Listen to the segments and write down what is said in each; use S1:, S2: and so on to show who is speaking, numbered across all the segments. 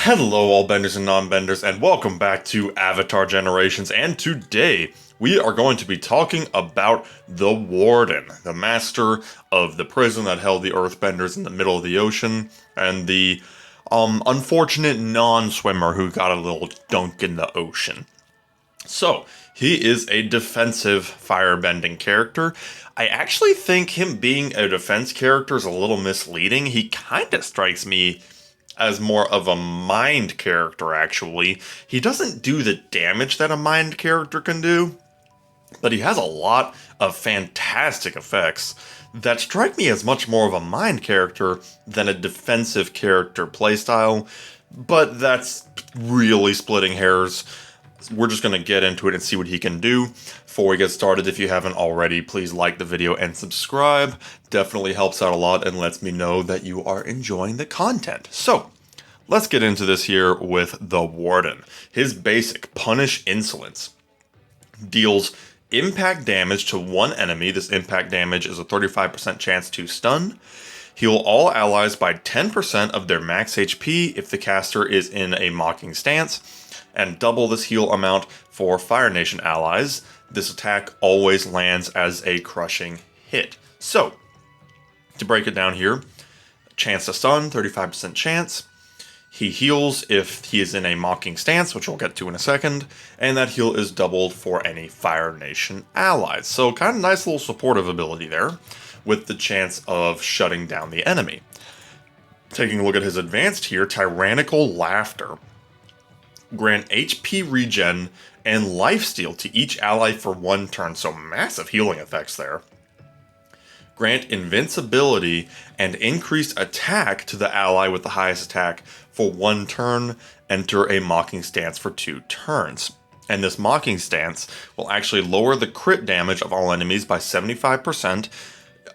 S1: Hello all benders and non-benders, and welcome back to Avatar Generations, and today we are going to be talking about the Warden, the master of the prison that held the earthbenders in the middle of the ocean, and the unfortunate non-swimmer who got a little dunk in the ocean. So, he is a defensive firebending character. I actually think him being a defense character is a little misleading. He kind of strikes me as more of a mind character, actually. He doesn't do the damage that a mind character can do, but he has a lot of fantastic effects that strike me as much more of a mind character than a defensive character playstyle, but that's really splitting hairs. We're just going to get into it and see what he can do. Before we get started, if you haven't already, please like the video and subscribe. Definitely helps out a lot and lets me know that you are enjoying the content. So, let's get into this here with the Warden. His basic, Punish Insolence, deals impact damage to one enemy. This impact damage is a 35% chance to stun. Heal all allies by 10% of their max HP if the caster is in a mocking stance, and double this heal amount for Fire Nation allies. This attack always lands as a crushing hit. So, to break it down here, chance to stun, 35% chance. He heals if he is in a mocking stance, which we'll get to in a second, and that heal is doubled for any Fire Nation allies. So kind of nice little supportive ability there, with the chance of shutting down the enemy. Taking a look at his advanced here, Tyrannical Laughter. Grant HP regen and lifesteal to each ally for one turn, so massive healing effects there. Grant invincibility and increased attack to the ally with the highest attack for one turn. Enter a mocking stance for 2 turns. And this mocking stance will actually lower the crit damage of all enemies by 75%.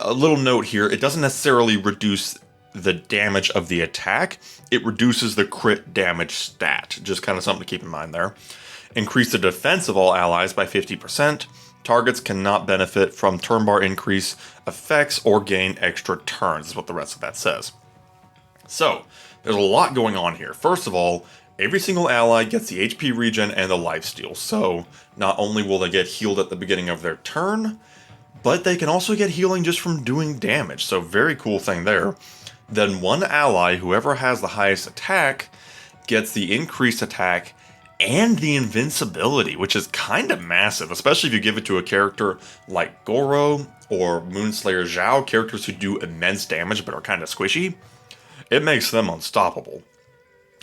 S1: A little note here, it doesn't necessarily reduce the damage of the attack, it reduces the crit damage stat. Just kind of something to keep in mind there. Increase the defense of all allies by 50%. Targets cannot benefit from turn bar increase effects or gain extra turns, is what the rest of that says. So, there's a lot going on here. First of all, every single ally gets the HP regen and the lifesteal. So, not only will they get healed at the beginning of their turn, but they can also get healing just from doing damage. So, very cool thing there. Then one ally, whoever has the highest attack, gets the increased attack and the invincibility, which is kind of massive, especially if you give it to a character like Goro or Moonslayer Zhao, characters who do immense damage but are kind of squishy. It makes them unstoppable.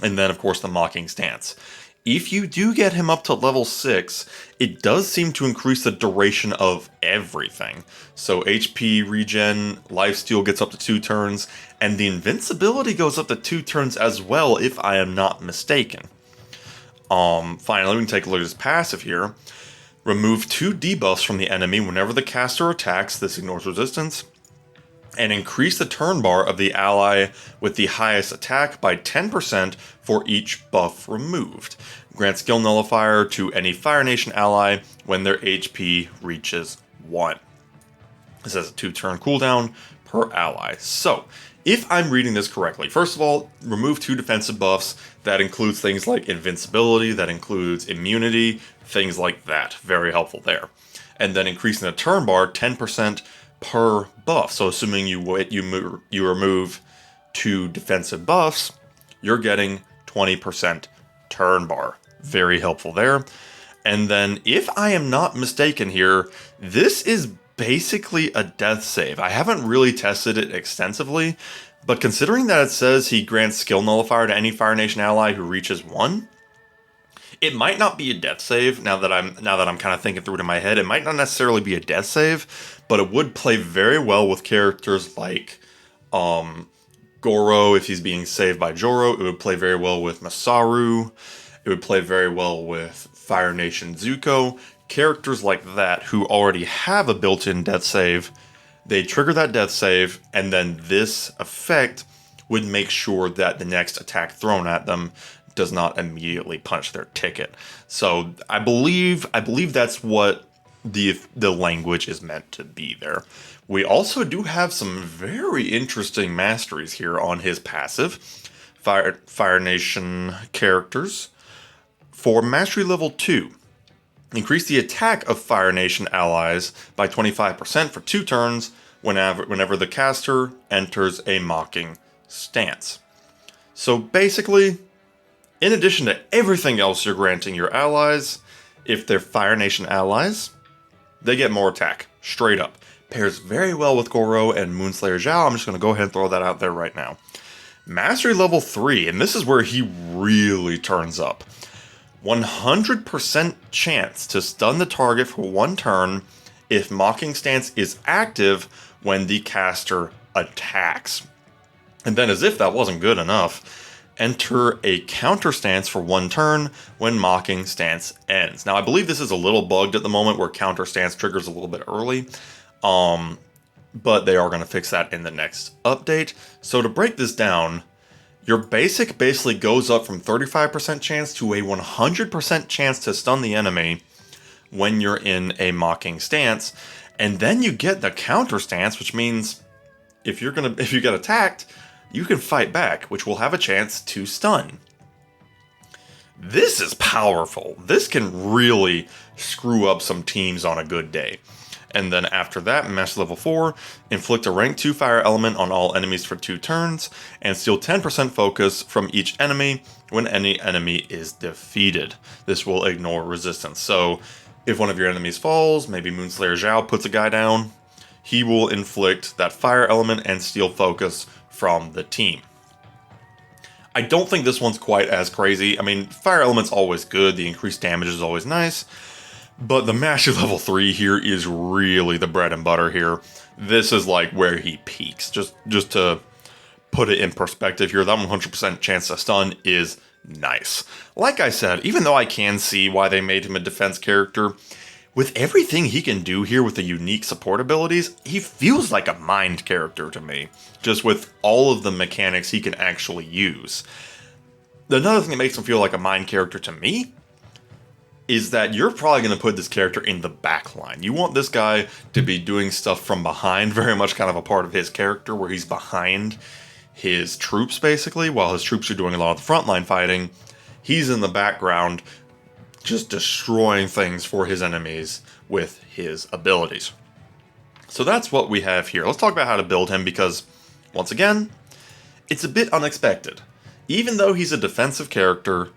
S1: And then, of course, the Mocking Stance. If you do get him up to level 6, it does seem to increase the duration of everything. So HP regen, lifesteal gets up to 2 turns, and the invincibility goes up to 2 turns as well, if I am not mistaken. Finally, we can take a look at his passive here. Remove 2 debuffs from the enemy whenever the caster attacks. This ignores resistance. And increase the turn bar of the ally with the highest attack by 10% for each buff removed. Grant skill nullifier to any Fire Nation ally when their HP reaches 1. This has a 2-turn cooldown per ally. So, if I'm reading this correctly, first of all, remove 2 defensive buffs. That includes things like invincibility, that includes immunity, things like that. Very helpful there. And then increasing the turn bar 10% per buff. So assuming you remove 2 defensive buffs, you're getting 20% turn bar. Very helpful there. And then, if I am not mistaken here, this is basically a death save. I haven't really tested it extensively, but considering that it says he grants skill nullifier to any Fire Nation ally who reaches 1, it might not be a death save. Now that I'm kind of thinking through it in my head, it might not necessarily be a death save, but it would play very well with characters like Goro if he's being saved by Joro. It would play very well with Masaru. It would play very well with Fire Nation Zuko. Characters like that who already have a built-in death save, they trigger that death save, and then this effect would make sure that the next attack thrown at them does not immediately punch their ticket. So I believe that's what the language is meant to be there. We also do have some very interesting masteries here on his passive. Fire Nation characters. For Mastery Level 2, increase the attack of Fire Nation allies by 25% for 2 turns whenever the caster enters a mocking stance. So basically, in addition to everything else you're granting your allies, if they're Fire Nation allies, they get more attack, straight up. Pairs very well with Goro and Moonslayer Zhao. I'm just going to go ahead and throw that out there right now. Mastery Level 3, and this is where he really turns up. 100% chance to stun the target for 1 turn if Mocking Stance is active when the caster attacks. And then, as if that wasn't good enough, enter a counter stance for 1 turn when Mocking Stance ends. Now, I believe this is a little bugged at the moment where counter stance triggers a little bit early, but they are going to fix that in the next update. So to break this down, your basic basically goes up from 35% chance to a 100% chance to stun the enemy when you're in a mocking stance, and then you get the counter stance, which means if you get attacked, you can fight back, which will have a chance to stun. This is powerful. This can really screw up some teams on a good day. And then after that, Master Level 4, inflict a rank 2 fire element on all enemies for 2 turns, and steal 10% focus from each enemy when any enemy is defeated. This will ignore resistance. So if one of your enemies falls, maybe Moonslayer Zhao puts a guy down, he will inflict that fire element and steal focus from the team. I don't think this one's quite as crazy. I mean, fire element's always good, the increased damage is always nice, but the Mastery Level 3 here is really the bread and butter here. This is like where he peaks. Just to put it in perspective here, that 100% chance to stun is nice. Like I said, even though I can see why they made him a defense character, with everything he can do here with the unique support abilities, he feels like a mind character to me, just with all of the mechanics he can actually use. Another thing that makes him feel like a mind character to me is that you're probably going to put this character in the back line. You want this guy to be doing stuff from behind, very much kind of a part of his character, where he's behind his troops, basically, while his troops are doing a lot of the frontline fighting. He's in the background, just destroying things for his enemies with his abilities. So that's what we have here. Let's talk about how to build him, because, once again, it's a bit unexpected. Even though he's a defensive character,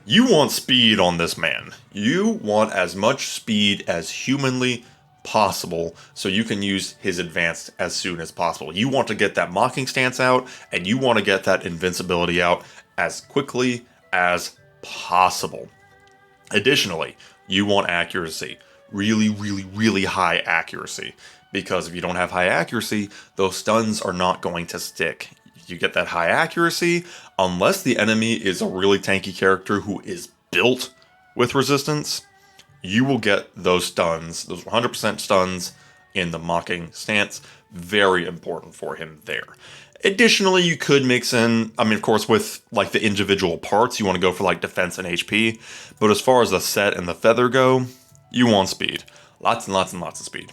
S1: you want speed on this man. You want as much speed as humanly possible so you can use his advanced as soon as possible. You want to get that mocking stance out, and you want to get that invincibility out as quickly as possible. Additionally, you want accuracy. Really, really, really high accuracy. Because if you don't have high accuracy, those stuns are not going to stick. You get that high accuracy, unless the enemy is a really tanky character who is built with resistance, you will get those stuns, those 100% stuns in the mocking stance. Very important for him there. Additionally, you could mix in, I mean, of course, with like the individual parts, you want to go for like defense and HP, but as far as the set and the feather go, you want speed. Lots and lots and lots of speed.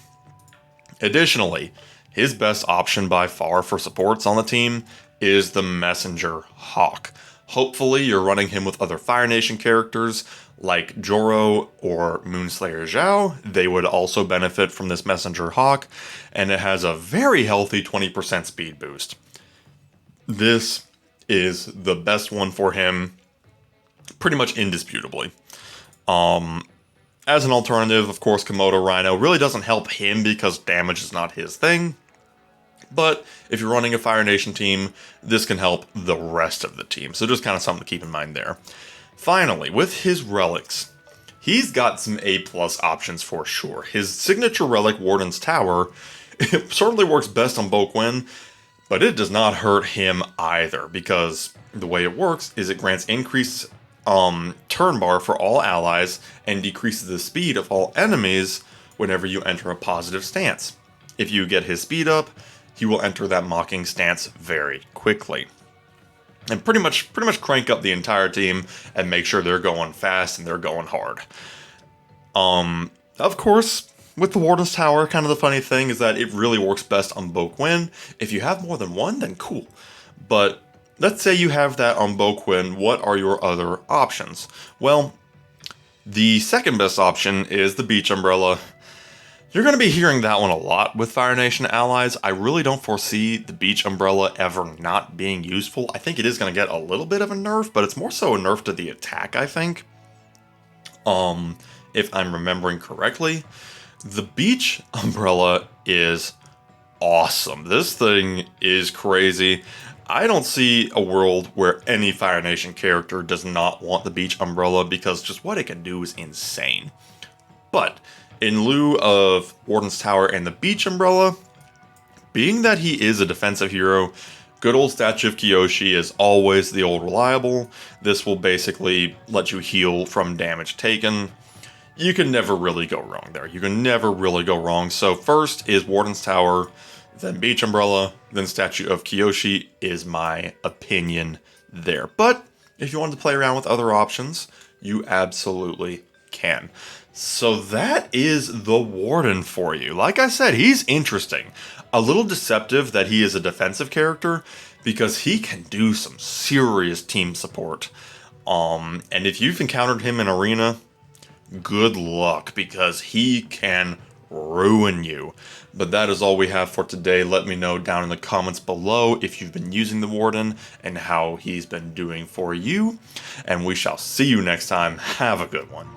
S1: Additionally, his best option by far for supports on the team is the Messenger Hawk. Hopefully you're running him with other Fire Nation characters like Joro or Moonslayer Zhao. They would also benefit from this Messenger Hawk, and it has a very healthy 20% speed boost. This is the best one for him, pretty much indisputably. As an alternative, of course, Komodo Rhino really doesn't help him because damage is not his thing. But if you're running a Fire Nation team, this can help the rest of the team. So just kind of something to keep in mind there. Finally, with his relics, he's got some A+ options for sure. His signature relic, Warden's Tower, it certainly works best on Bo Quinn, but it does not hurt him either, because the way it works is it grants increased turn bar for all allies and decreases the speed of all enemies whenever you enter a positive stance. If you get his speed up, he will enter that mocking stance very quickly. And pretty much crank up the entire team and make sure they're going fast and they're going hard. Of course, with the Warden's Tower, kind of the funny thing is that it really works best on Bo Quinn. If you have more than one, then cool. But let's say you have that on Bo Quinn, what are your other options? Well, the second best option is the Beach Umbrella. You're going to be hearing that one a lot with Fire Nation allies. I really don't foresee the Beach Umbrella ever not being useful. I think it is going to get a little bit of a nerf, but it's more so a nerf to the attack, I think. If I'm remembering correctly. The Beach Umbrella is awesome. This thing is crazy. I don't see a world where any Fire Nation character does not want the Beach Umbrella because just what it can do is insane. But in lieu of Warden's Tower and the Beach Umbrella, being that he is a defensive hero, good old Statue of Kyoshi is always the old reliable. This will basically let you heal from damage taken. You can never really go wrong there. You can never really go wrong. So first is Warden's Tower, then Beach Umbrella, then Statue of Kyoshi is my opinion there. But if you wanted to play around with other options, you absolutely can. So that is the Warden for you. Like I said, he's interesting. A little deceptive that he is a defensive character because he can do some serious team support. And if you've encountered him in Arena, good luck because he can ruin you. But that is all we have for today. Let me know down in the comments below if you've been using the Warden and how he's been doing for you. And we shall see you next time. Have a good one.